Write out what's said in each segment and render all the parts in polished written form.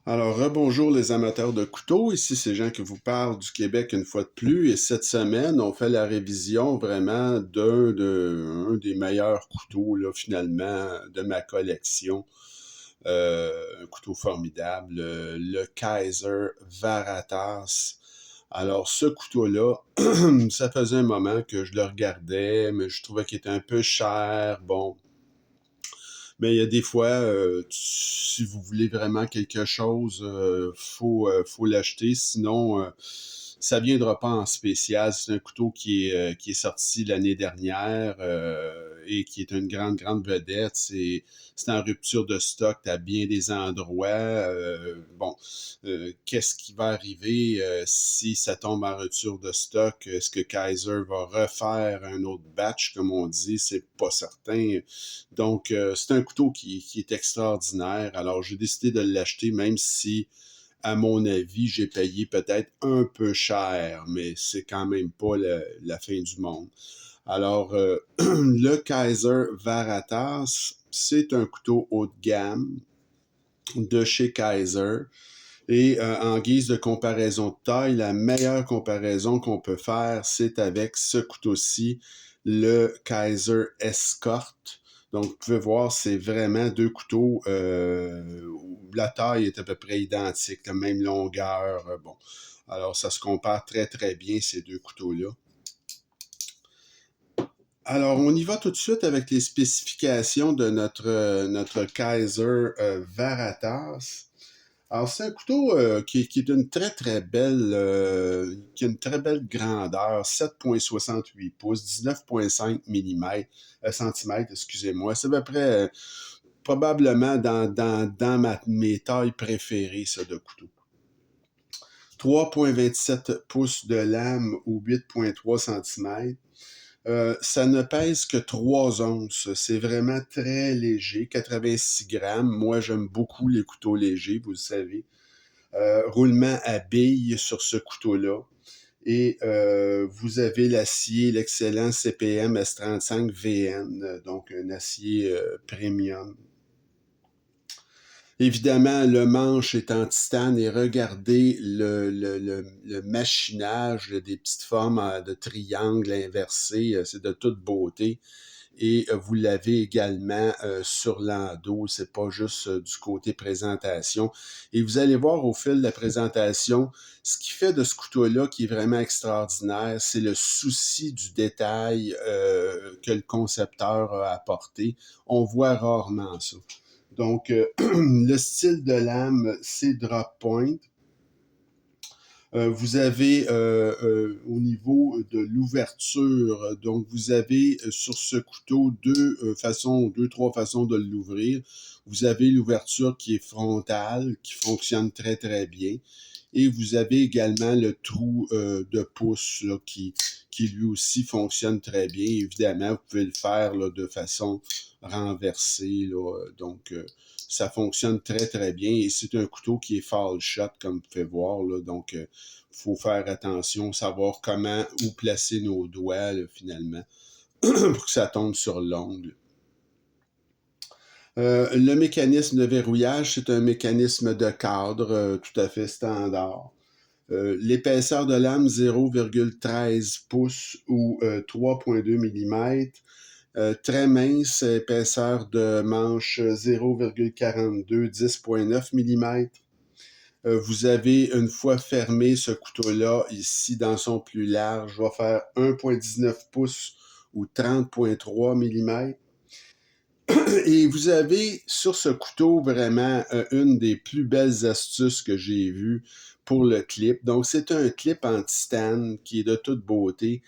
Alors, rebonjour les amateurs de couteaux. Ici, c'est Jean qui vous parle du Québec une fois de plus. Et cette semaine, on fait la révision vraiment un des meilleurs couteaux, là, finalement, de ma collection. Un couteau formidable, le Kaiser Varatas. Alors, ce couteau-là, ça faisait un moment que je le regardais, mais je trouvais qu'il était un peu cher. Bon, mais il y a des fois, si vous voulez vraiment quelque chose, faut l'acheter. Sinon, ça viendra pas en spécial. C'est un couteau qui est sorti l'année dernière et qui est une grande vedette. C'est en rupture de stock à bien des endroits. Bon, qu'est-ce qui va arriver si ça tombe en rupture de stock? Est-ce que Kaiser va refaire un autre batch, comme on dit? C'est pas certain. Donc, c'est un couteau qui est extraordinaire. Alors, j'ai décidé de l'acheter, même si, à mon avis, j'ai payé peut-être un peu cher, mais c'est quand même pas la fin du monde. Alors, le Kaiser Varatas, c'est un couteau haut de gamme de chez Kaiser. Et en guise de comparaison de taille, la meilleure comparaison qu'on peut faire, c'est avec ce couteau-ci, le Kaiser Escort. Donc, vous pouvez voir, c'est vraiment deux couteaux où la taille est à peu près identique, la même longueur. Bon, alors ça se compare très bien, ces deux couteaux-là. Alors, on y va tout de suite avec les spécifications de notre Kaiser Varatas. Alors, c'est un couteau qui est une très belle, qui a une très belle grandeur, 7,68 pouces, 19,5 centimètres, excusez-moi. C'est à peu près, probablement dans mes tailles préférées, ça, de couteau. 3,27 pouces de lame ou 8,3 centimètres. Ça ne pèse que 3 onces. C'est vraiment très léger, 86 grammes. Moi, j'aime beaucoup les couteaux légers, vous le savez. Roulement à billes sur ce couteau-là. Et vous avez l'acier, l'excellent CPM S35 VN, donc un acier premium. Évidemment, le manche est en titane et regardez le machinage des petites formes de triangles inversés, c'est de toute beauté. Et vous l'avez également sur l'endos, c'est pas juste du côté présentation. Et vous allez voir au fil de la présentation, ce qui fait de ce couteau-là qui est vraiment extraordinaire, c'est le souci du détail que le concepteur a apporté. On voit rarement ça. Donc, le style de lame, c'est drop point. Vous avez au niveau de l'ouverture, donc vous avez sur ce couteau trois façons de l'ouvrir. Vous avez l'ouverture qui est frontale, qui fonctionne très bien. Et vous avez également le trou de pouce là, qui lui aussi fonctionne très bien. Évidemment, vous pouvez le faire là, de façon renversée. Là, donc, ça fonctionne très bien. Et c'est un couteau qui est fall shot, comme vous pouvez voir. Là, donc, faut faire attention, savoir où placer nos doigts, là, finalement, pour que ça tombe sur l'ongle. Le mécanisme de verrouillage, c'est un mécanisme de cadre tout à fait standard. L'épaisseur de lame 0,13 pouces ou 3,2 mm. Très mince, épaisseur de manche 0,42, 10,9 mm. Vous avez, une fois fermé ce couteau-là, ici dans son plus large, va faire 1,19 pouces ou 30,3 mm. Et vous avez sur ce couteau vraiment une des plus belles astuces que j'ai vues pour le clip. Donc, c'est un clip en titane qui est de toute beauté.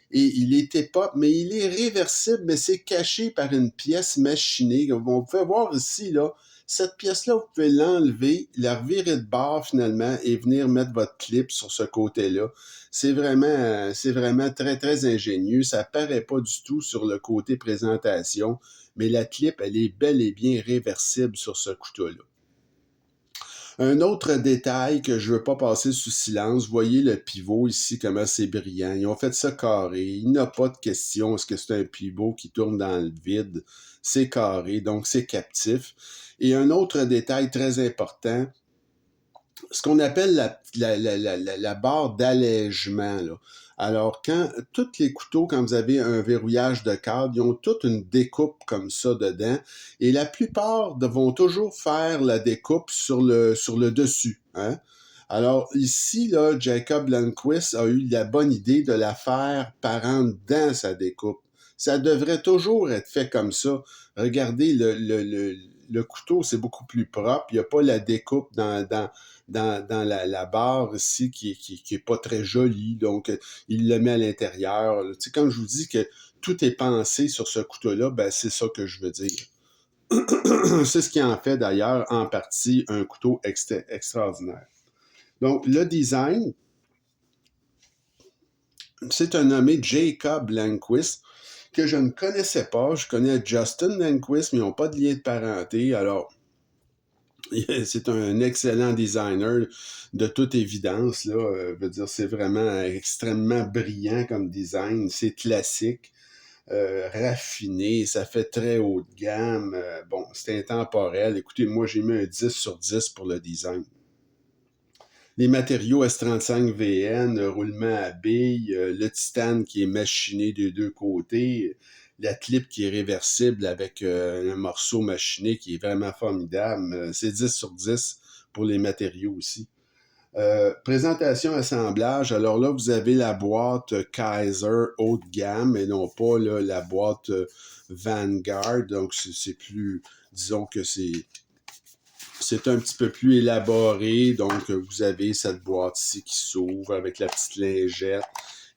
Et il est épais, mais il est réversible, mais c'est caché par une pièce machinée. On peut voir ici, là, cette pièce-là, vous pouvez l'enlever, la revirer de bord finalement et venir mettre votre clip sur ce côté-là. C'est vraiment très ingénieux. Ça paraît pas du tout sur le côté présentation, mais la clip, elle est bel et bien réversible sur ce couteau-là. Un autre détail que je veux pas passer sous silence, vous voyez le pivot ici, comment c'est brillant. Ils ont fait ça carré. Il n'y a pas de question, est-ce que c'est un pivot qui tourne dans le vide? C'est carré, donc c'est captif. Et un autre détail très important, ce qu'on appelle la barre d'allègement, là. Alors, quand tous les couteaux, quand vous avez un verrouillage de cadre, ils ont toute une découpe comme ça dedans, et la plupart vont toujours faire la découpe sur le dessus, hein. Alors, ici, là, Jacob Lundquist a eu la bonne idée de la faire par en dedans, sa découpe. Ça devrait toujours être fait comme ça. Regardez, le couteau, c'est beaucoup plus propre. Il n'y a pas la découpe dans la barre ici qui est pas très jolie. Donc, il le met à l'intérieur. Tu sais, quand je vous dis que tout est pensé sur ce couteau-là, ben c'est ça que je veux dire. C'est ce qui en fait d'ailleurs en partie un couteau extraordinaire. Donc, le design, c'est un nommé Jacob Lundquist que je ne connaissais pas. Je connais Justin Lundquist, mais ils n'ont pas de lien de parenté. Alors, c'est un excellent designer de toute évidence. Là, veux dire, c'est vraiment extrêmement brillant comme design. C'est classique, raffiné, ça fait très haut de gamme. Bon, c'est intemporel. Écoutez, moi, j'ai mis un 10 sur 10 pour le design. Les matériaux S35VN, roulement à billes, le titane qui est machiné des deux côtés, la clip qui est réversible avec un morceau machiné qui est vraiment formidable. C'est 10 sur 10 pour les matériaux aussi. Présentation assemblage, alors là, vous avez la boîte Kaiser haut de gamme et non pas là, la boîte Vanguard. Donc, c'est plus, disons que c'est un petit peu plus élaboré, donc vous avez cette boîte ici qui s'ouvre avec la petite lingette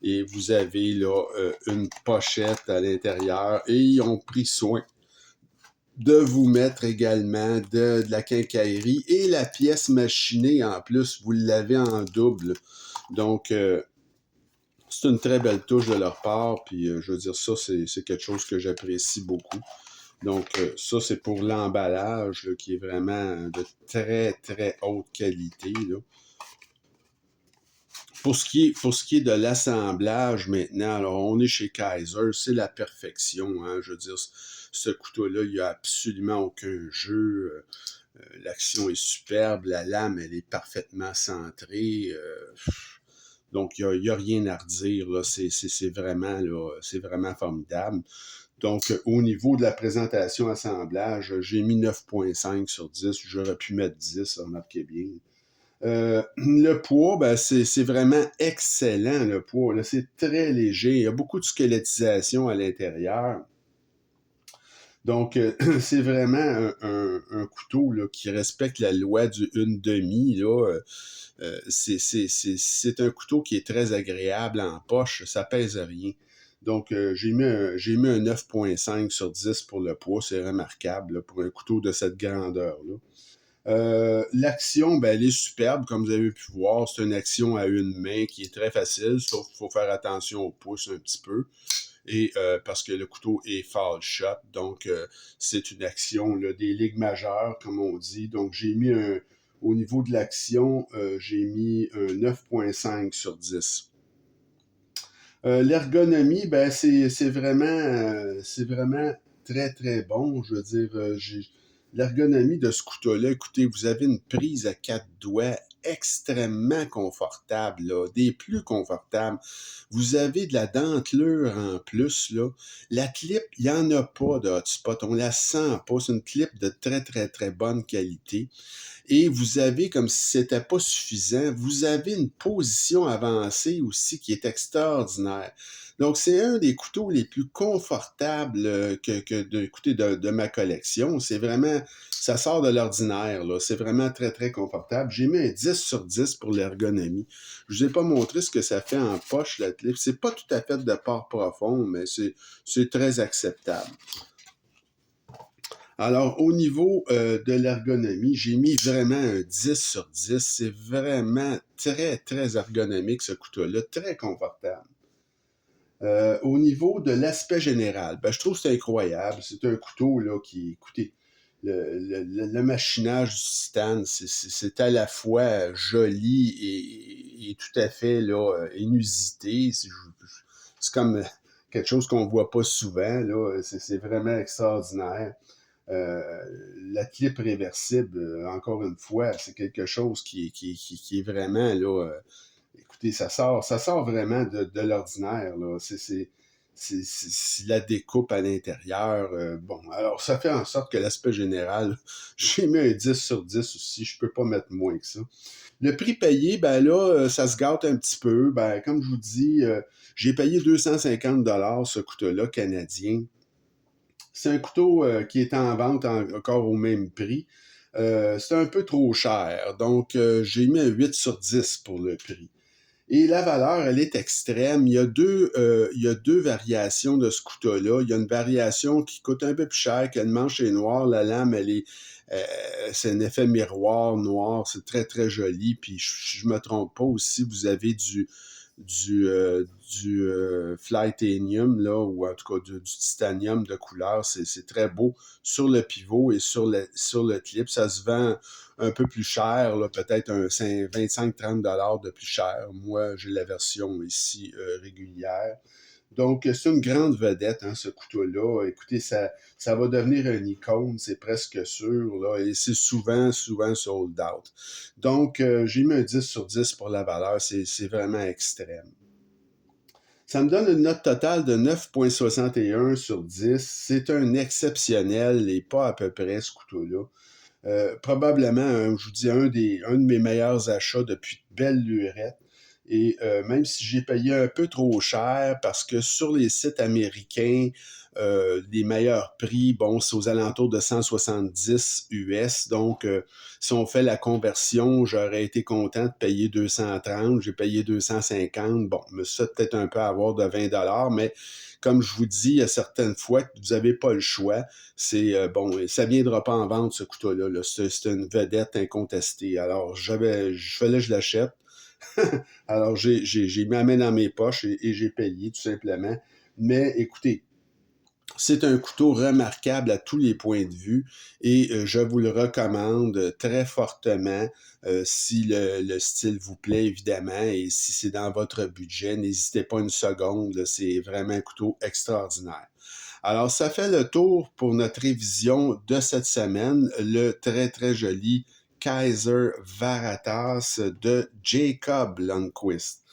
et vous avez là une pochette à l'intérieur et ils ont pris soin de vous mettre également de la quincaillerie et la pièce machinée en plus, vous l'avez en double. Donc, c'est une très belle touche de leur part, puis je veux dire, ça, c'est quelque chose que j'apprécie beaucoup. Donc, ça, c'est pour l'emballage là, qui est vraiment de très, très haute qualité. Là. Pour ce qui est de l'assemblage maintenant, alors on est chez Kaiser, c'est la perfection. Hein, je veux dire, ce couteau-là, il n'y a absolument aucun jeu. L'action est superbe, la lame, elle est parfaitement centrée. Donc, il y a rien à redire. Là. C'est vraiment formidable. Donc, au niveau de la présentation assemblage, j'ai mis 9.5 sur 10. J'aurais pu mettre 10, remarquez bien. Le poids, ben, c'est vraiment excellent, le poids. Là, c'est très léger. Il y a beaucoup de squelettisation à l'intérieur. Donc, c'est vraiment un couteau là, qui respecte la loi du 1/2. Là. C'est un couteau qui est très agréable en poche. Ça pèse rien. Donc, j'ai mis un 9.5 sur 10 pour le poids. C'est remarquable là, pour un couteau de cette grandeur-là. L'action, ben, elle est superbe, comme vous avez pu voir. C'est une action à une main qui est très facile, sauf qu'il faut faire attention au pouce un petit peu. Et parce que le couteau est fall shot, donc c'est une action là, des ligues majeures, comme on dit. Donc j'ai mis au niveau de l'action, j'ai mis un 9.5 sur 10. L'ergonomie, ben c'est vraiment très très bon. Je veux dire, l'ergonomie de ce couteau-là, écoutez, vous avez une prise à 4 doigts extrêmement confortable, là, des plus confortables. Vous avez de la dentelure en plus, là. La clip, il n'y en a pas de hotspot, on la sent pas. C'est une clip de très très très bonne qualité. Et vous avez, comme si c'était pas suffisant, vous avez une position avancée aussi qui est extraordinaire. Donc, c'est un des couteaux les plus confortables écoutez, de ma collection. C'est vraiment, ça sort de l'ordinaire, là. C'est vraiment très, très confortable. J'ai mis un 10 sur 10 pour l'ergonomie. Je vous ai pas montré ce que ça fait en poche, la clip. C'est pas tout à fait de port profond, mais c'est très acceptable. Alors, au niveau de l'ergonomie, j'ai mis vraiment un 10 sur 10. C'est vraiment très, très ergonomique, ce couteau-là, très confortable. Au niveau de l'aspect général, ben, je trouve que c'est incroyable. C'est un couteau là, qui, écoutez, le machinage du titane, c'est à la fois joli et tout à fait là, inusité. C'est comme quelque chose qu'on voit pas souvent. Là. C'est vraiment extraordinaire. Euh, la clip réversible, encore une fois, c'est quelque chose qui est vraiment là. Écoutez, ça sort vraiment de l'ordinaire, là. C'est la découpe à l'intérieur. Bon, alors ça fait en sorte que l'aspect général, j'ai mis un 10 sur 10 aussi. Je peux pas mettre moins que ça. Le prix payé, ben là, ça se gâte un petit peu. Ben, comme je vous dis, j'ai payé 250 $ ce couteau-là canadien. C'est un couteau qui est en vente encore au même prix. C'est un peu trop cher. Donc, j'ai mis un 8 sur 10 pour le prix. Et la valeur, elle est extrême. Il y a deux variations de ce couteau-là. Il y a une variation qui coûte un peu plus cher, qui a une manche est noire. La lame, euh, c'est un effet miroir noir. C'est très, très joli. Puis, je me trompe pas aussi, vous avez du Flytanium, là, ou en tout cas du titanium de couleur. C'est très beau sur le pivot et sur le clip. Ça se vend un peu plus cher, là, peut-être 25-30 $ de plus cher. Moi, j'ai la version ici régulière. Donc, c'est une grande vedette, hein, ce couteau-là. Écoutez, ça va devenir une icône, c'est presque sûr, là, et c'est souvent, souvent sold out. Donc, j'ai mis un 10 sur 10 pour la valeur, c'est vraiment extrême. Ça me donne une note totale de 9,61 sur 10. C'est un exceptionnel et pas à peu près ce couteau-là. Probablement, je vous dis, un de mes meilleurs achats depuis belle lurette. Et même si j'ai payé un peu trop cher, parce que sur les sites américains, les meilleurs prix, bon, c'est aux alentours de 170 US. Donc, si on fait la conversion, j'aurais été content de payer 230. J'ai payé 250. Bon, me ça peut-être un peu à avoir de 20 $, mais comme je vous dis, il y a certaines fois que vous n'avez pas le choix. C'est bon, ça viendra pas en vente, ce couteau-là. Là. C'est une vedette incontestée. Alors, je fallait que je l'achète. Alors, j'ai mis la main dans mes poches et j'ai payé, tout simplement. Mais écoutez, c'est un couteau remarquable à tous les points de vue et je vous le recommande très fortement si le style vous plaît, évidemment, et si c'est dans votre budget. N'hésitez pas une seconde, c'est vraiment un couteau extraordinaire. Alors, ça fait le tour pour notre révision de cette semaine, le très, très joli Kaiser Veritas de Jacob Lundquist.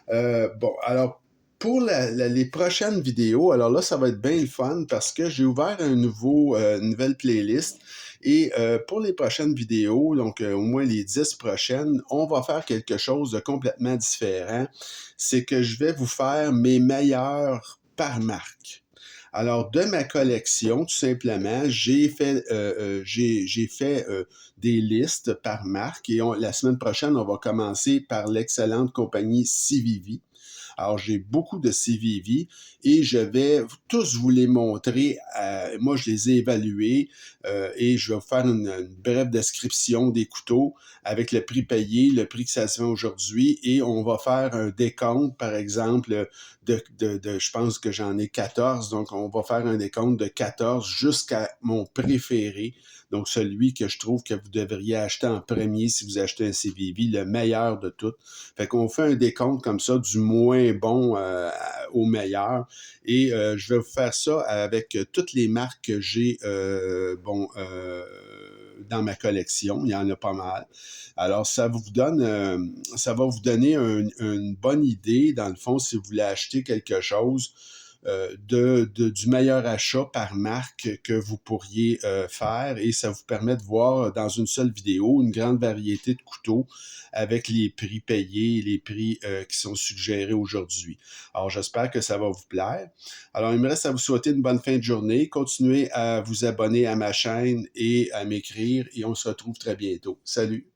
Bon, alors, pour les prochaines vidéos, alors là, ça va être bien le fun parce que j'ai ouvert une nouvelle playlist. Et pour les prochaines vidéos, donc au moins les 10 prochaines, on va faire quelque chose de complètement différent. C'est que je vais vous faire mes meilleurs par marque. Alors, de ma collection, tout simplement, j'ai fait des listes par marque et la semaine prochaine, on va commencer par l'excellente compagnie CVV. Alors, j'ai beaucoup de CVV et je vais tous vous les montrer. Moi, je les ai évalués et je vais vous faire une brève description des couteaux avec le prix payé, le prix que ça se vend aujourd'hui et on va faire un décompte, par exemple, je pense que j'en ai 14, donc on va faire un décompte de 14 jusqu'à mon préféré. Donc, celui que je trouve que vous devriez acheter en premier si vous achetez un CVV, le meilleur de tous. Fait qu'on fait un décompte comme ça du moins bon au meilleur. Et je vais vous faire ça avec toutes les marques que j'ai dans ma collection. Il y en a pas mal. Alors, ça va vous donner une bonne idée, dans le fond, si vous voulez acheter quelque chose du meilleur achat par marque que vous pourriez faire et ça vous permet de voir dans une seule vidéo une grande variété de couteaux avec les prix payés et les prix qui sont suggérés aujourd'hui. Alors, j'espère que ça va vous plaire. Alors, il me reste à vous souhaiter une bonne fin de journée. Continuez à vous abonner à ma chaîne et à m'écrire et on se retrouve très bientôt. Salut!